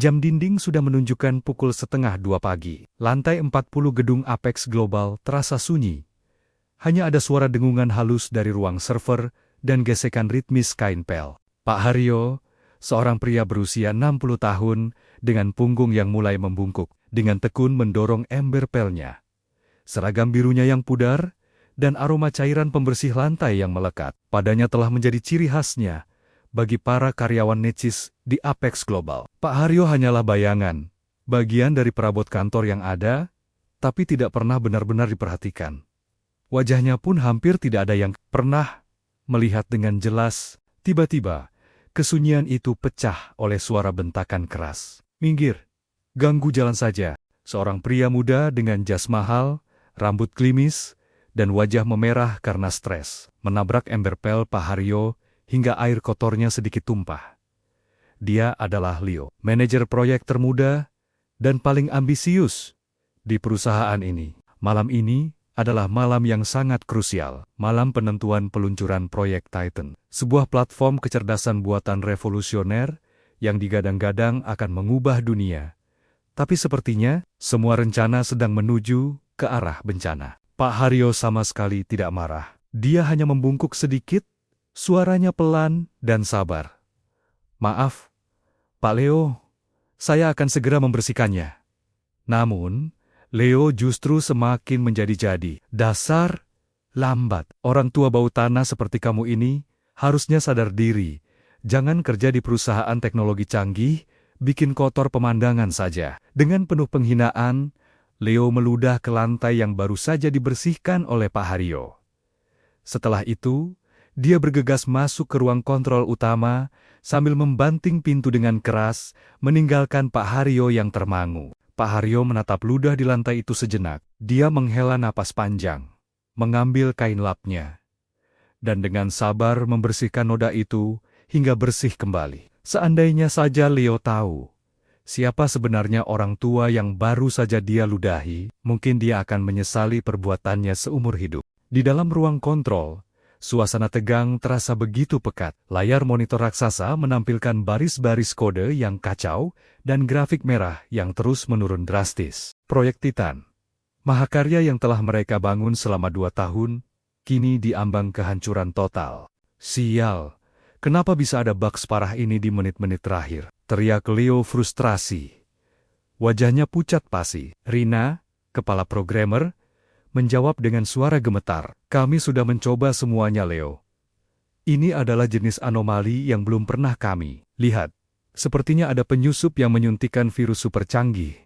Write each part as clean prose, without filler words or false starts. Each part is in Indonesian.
Jam dinding sudah menunjukkan pukul 1:30 pagi. Lantai 40 gedung Apex Global terasa sunyi. Hanya ada suara dengungan halus dari ruang server dan gesekan ritmis kain pel. Pak Haryo, seorang pria berusia 60 tahun, dengan punggung yang mulai membungkuk, dengan tekun mendorong ember pelnya. Seragam birunya yang pudar, dan aroma cairan pembersih lantai yang melekat padanya telah menjadi ciri khasnya bagi para karyawan necis di Apex Global. Pak Haryo hanyalah bayangan, bagian dari perabot kantor yang ada, tapi tidak pernah benar-benar diperhatikan. Wajahnya pun hampir tidak ada yang pernah melihat dengan jelas. Tiba-tiba, kesunyian itu pecah oleh suara bentakan keras. "Minggir, ganggu jalan saja." Seorang pria muda dengan jas mahal, rambut klimis, dan wajah memerah karena stres, menabrak ember pel Pak Haryo hingga air kotornya sedikit tumpah. Dia adalah Leo, manajer proyek termuda dan paling ambisius di perusahaan ini. Malam ini adalah malam yang sangat krusial, malam penentuan peluncuran proyek Titan, sebuah platform kecerdasan buatan revolusioner yang digadang-gadang akan mengubah dunia. Tapi sepertinya, semua rencana sedang menuju ke arah bencana. Pak Haryo sama sekali tidak marah. Dia hanya membungkuk sedikit, suaranya pelan dan sabar. "Maaf, Pak Leo, saya akan segera membersihkannya." Namun, Leo justru semakin menjadi-jadi. "Dasar lambat. Orang tua bau tanah seperti kamu ini harusnya sadar diri. Jangan kerja di perusahaan teknologi canggih, bikin kotor pemandangan saja." Dengan penuh penghinaan, Leo meludah ke lantai yang baru saja dibersihkan oleh Pak Haryo. Setelah itu, dia bergegas masuk ke ruang kontrol utama sambil membanting pintu dengan keras, meninggalkan Pak Haryo yang termangu. Pak Haryo menatap ludah di lantai itu sejenak. Dia menghela napas panjang, mengambil kain lapnya, dan dengan sabar membersihkan noda itu hingga bersih kembali. Seandainya saja Leo tahu siapa sebenarnya orang tua yang baru saja dia ludahi, mungkin dia akan menyesali perbuatannya seumur hidup. Di dalam ruang kontrol, suasana tegang terasa begitu pekat. Layar monitor raksasa menampilkan baris-baris kode yang kacau dan grafik merah yang terus menurun drastis. Proyek Titan, mahakarya yang telah mereka bangun selama 2 tahun, kini diambang kehancuran total. "Sial, kenapa bisa ada bug separah ini di menit-menit terakhir?" teriak Leo frustrasi. Wajahnya pucat pasi. Rina, kepala programmer, menjawab dengan suara gemetar. "Kami sudah mencoba semuanya, Leo. Ini adalah jenis anomali yang belum pernah kami lihat. Sepertinya ada penyusup yang menyuntikkan virus super canggih.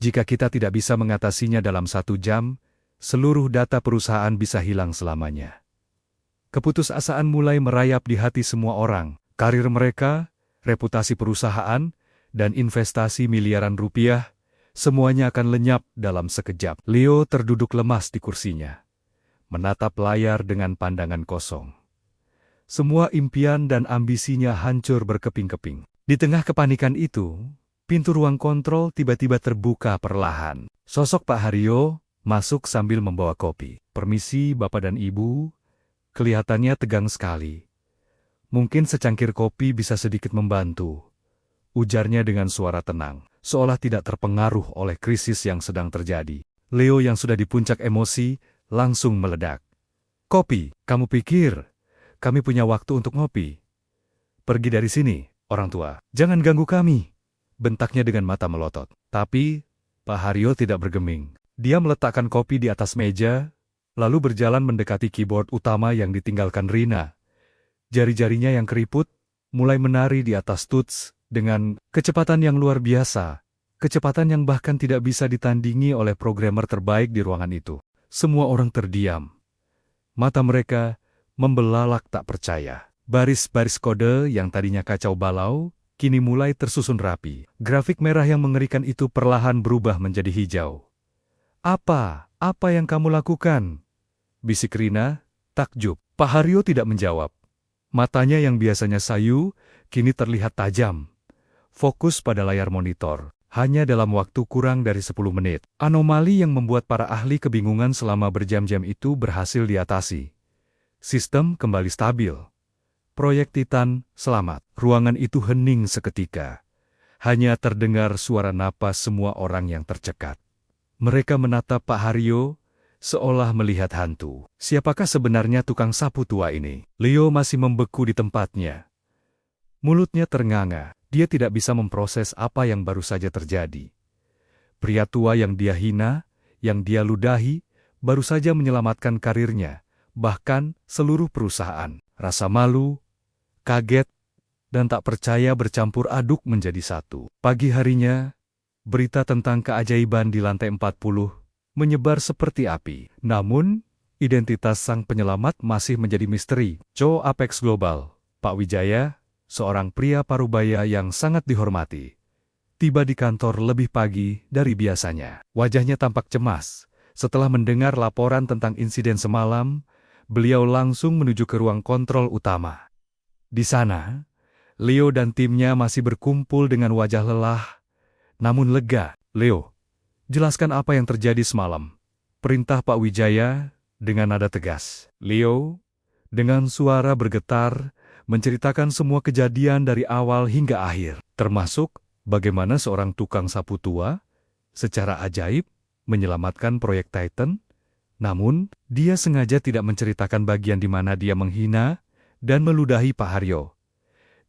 Jika kita tidak bisa mengatasinya dalam 1 jam, seluruh data perusahaan bisa hilang selamanya." Keputusasaan mulai merayap di hati semua orang. Karir mereka, reputasi perusahaan, dan investasi miliaran rupiah, semuanya akan lenyap dalam sekejap. Leo terduduk lemas di kursinya, menatap layar dengan pandangan kosong. Semua impian dan ambisinya hancur berkeping-keping. Di tengah kepanikan itu, pintu ruang kontrol tiba-tiba terbuka perlahan. Sosok Pak Haryo masuk sambil membawa kopi. "Permisi Bapak dan Ibu." Kelihatannya tegang sekali. "Mungkin secangkir kopi bisa sedikit membantu," ujarnya dengan suara tenang, seolah tidak terpengaruh oleh krisis yang sedang terjadi. Leo yang sudah di puncak emosi, langsung meledak. "Kopi? Kamu pikir kami punya waktu untuk ngopi? Pergi dari sini, orang tua. Jangan ganggu kami," bentaknya dengan mata melotot. Tapi, Pak Haryo tidak bergeming. Dia meletakkan kopi di atas meja, lalu berjalan mendekati keyboard utama yang ditinggalkan Rina. Jari-jarinya yang keriput mulai menari di atas tuts dengan kecepatan yang luar biasa, kecepatan yang bahkan tidak bisa ditandingi oleh programmer terbaik di ruangan itu. Semua orang terdiam. Mata mereka membelalak tak percaya. Baris-baris kode yang tadinya kacau balau, kini mulai tersusun rapi. Grafik merah yang mengerikan itu perlahan berubah menjadi hijau. Apa yang kamu lakukan?" bisik Rina, takjub. Pak Haryo tidak menjawab. Matanya yang biasanya sayu, kini terlihat tajam. Fokus pada layar monitor. Hanya dalam waktu kurang dari 10 menit. Anomali yang membuat para ahli kebingungan selama berjam-jam itu berhasil diatasi. Sistem kembali stabil. Proyek Titan selamat. Ruangan itu hening seketika. Hanya terdengar suara napas semua orang yang tercekat. Mereka menatap Pak Haryo, seolah melihat hantu. Siapakah sebenarnya tukang sapu tua ini? Leo masih membeku di tempatnya. Mulutnya ternganga, dia tidak bisa memproses apa yang baru saja terjadi. Pria tua yang dia hina, yang dia ludahi, baru saja menyelamatkan karirnya, bahkan seluruh perusahaan. Rasa malu, kaget, dan tak percaya bercampur aduk menjadi satu. Pagi harinya, berita tentang keajaiban di lantai 40 menyebar seperti api. Namun, identitas sang penyelamat masih menjadi misteri. CEO Apex Global, Pak Wijaya, seorang pria parubaya yang sangat dihormati, tiba di kantor lebih pagi dari biasanya. Wajahnya tampak cemas. Setelah mendengar laporan tentang insiden semalam, beliau langsung menuju ke ruang kontrol utama. Di sana, Leo dan timnya masih berkumpul dengan wajah lelah, namun lega. Leo, jelaskan apa yang terjadi semalam. Perintah Pak Wijaya dengan nada tegas. Leo, dengan suara bergetar, menceritakan semua kejadian dari awal hingga akhir, termasuk bagaimana seorang tukang sapu tua secara ajaib menyelamatkan proyek Titan, namun dia sengaja tidak menceritakan bagian di mana dia menghina dan meludahi Pak Haryo.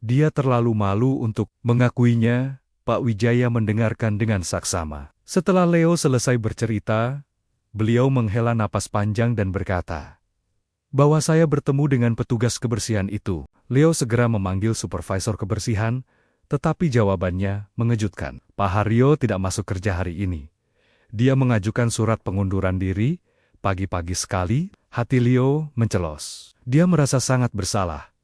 Dia terlalu malu untuk mengakuinya. Pak Wijaya mendengarkan dengan saksama. Setelah Leo selesai bercerita, beliau menghela napas panjang dan berkata, bahwa saya bertemu dengan petugas kebersihan itu. Leo segera memanggil supervisor kebersihan, tetapi jawabannya mengejutkan. Pak Haryo tidak masuk kerja hari ini. Dia mengajukan surat pengunduran diri. Pagi-pagi sekali, hati Leo mencelos. Dia merasa sangat bersalah.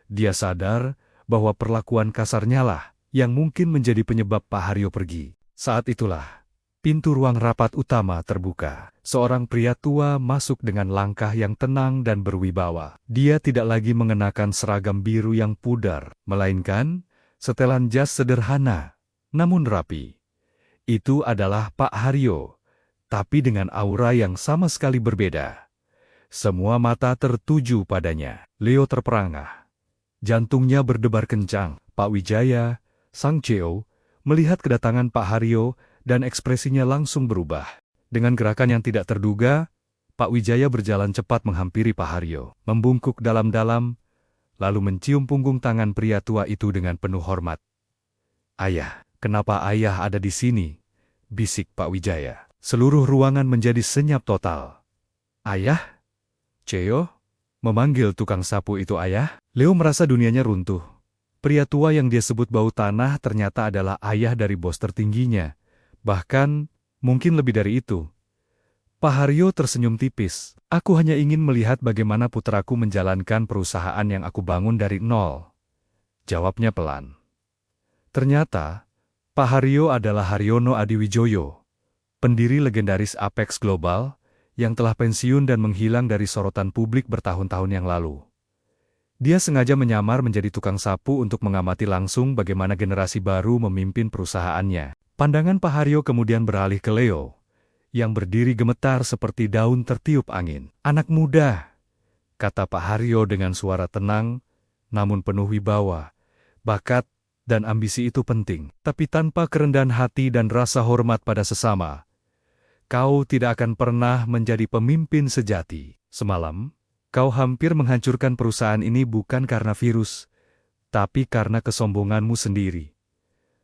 Dia sadar bahwa perlakuan kasarnya lah yang mungkin menjadi penyebab Pak Haryo pergi. Saat itulah, pintu ruang rapat utama terbuka. Seorang pria tua masuk dengan langkah yang tenang dan berwibawa. Dia tidak lagi mengenakan seragam biru yang pudar, melainkan setelan jas sederhana, namun rapi. Itu adalah Pak Haryo, tapi dengan aura yang sama sekali berbeda. Semua mata tertuju padanya. Leo terperangah. Jantungnya berdebar kencang. Pak Wijaya, sang CEO, melihat kedatangan Pak Haryo dan ekspresinya langsung berubah. Dengan gerakan yang tidak terduga, Pak Wijaya berjalan cepat menghampiri Pak Haryo, membungkuk dalam-dalam, lalu mencium punggung tangan pria tua itu dengan penuh hormat. "Ayah, kenapa ayah ada di sini?" bisik Pak Wijaya. Seluruh ruangan menjadi senyap total. "Ayah? CEO?" memanggil tukang sapu itu ayah. Leo merasa dunianya runtuh. Pria tua yang dia sebut bau tanah ternyata adalah ayah dari bos tertingginya. Bahkan, mungkin lebih dari itu. Pak Haryo tersenyum tipis. "Aku hanya ingin melihat bagaimana putraku menjalankan perusahaan yang aku bangun dari nol," jawabnya pelan. Ternyata, Pak Haryo adalah Haryono Adiwijoyo, pendiri legendaris Apex Global, yang telah pensiun dan menghilang dari sorotan publik bertahun-tahun yang lalu. Dia sengaja menyamar menjadi tukang sapu untuk mengamati langsung bagaimana generasi baru memimpin perusahaannya. Pandangan Pak Haryo kemudian beralih ke Leo, yang berdiri gemetar seperti daun tertiup angin. "Anak muda," kata Pak Haryo dengan suara tenang, namun penuh wibawa. "Bakat dan ambisi itu penting, tapi tanpa kerendahan hati dan rasa hormat pada sesama, kau tidak akan pernah menjadi pemimpin sejati. Semalam, kau hampir menghancurkan perusahaan ini bukan karena virus, tapi karena kesombonganmu sendiri."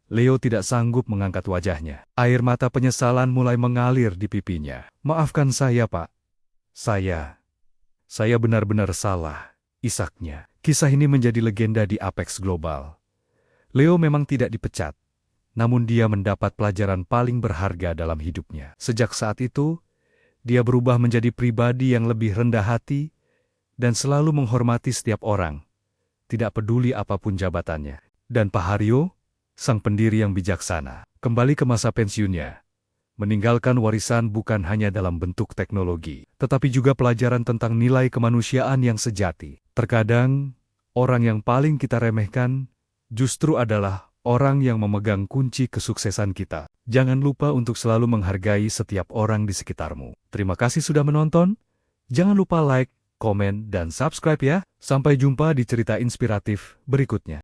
Leo tidak sanggup mengangkat wajahnya. Air mata penyesalan mulai mengalir di pipinya. "Maafkan saya, Pak. Saya benar-benar salah," isaknya. Kisah ini menjadi legenda di Apex Global. Leo memang tidak dipecat, namun dia mendapat pelajaran paling berharga dalam hidupnya. Sejak saat itu, dia berubah menjadi pribadi yang lebih rendah hati dan selalu menghormati setiap orang, tidak peduli apapun jabatannya. Dan Pak Haryo, sang pendiri yang bijaksana, kembali ke masa pensiunnya, meninggalkan warisan bukan hanya dalam bentuk teknologi, tetapi juga pelajaran tentang nilai kemanusiaan yang sejati. Terkadang, orang yang paling kita remehkan justru adalah orang yang memegang kunci kesuksesan kita. Jangan lupa untuk selalu menghargai setiap orang di sekitarmu. Terima kasih sudah menonton. Jangan lupa like, komen, dan subscribe ya. Sampai jumpa di cerita inspiratif berikutnya.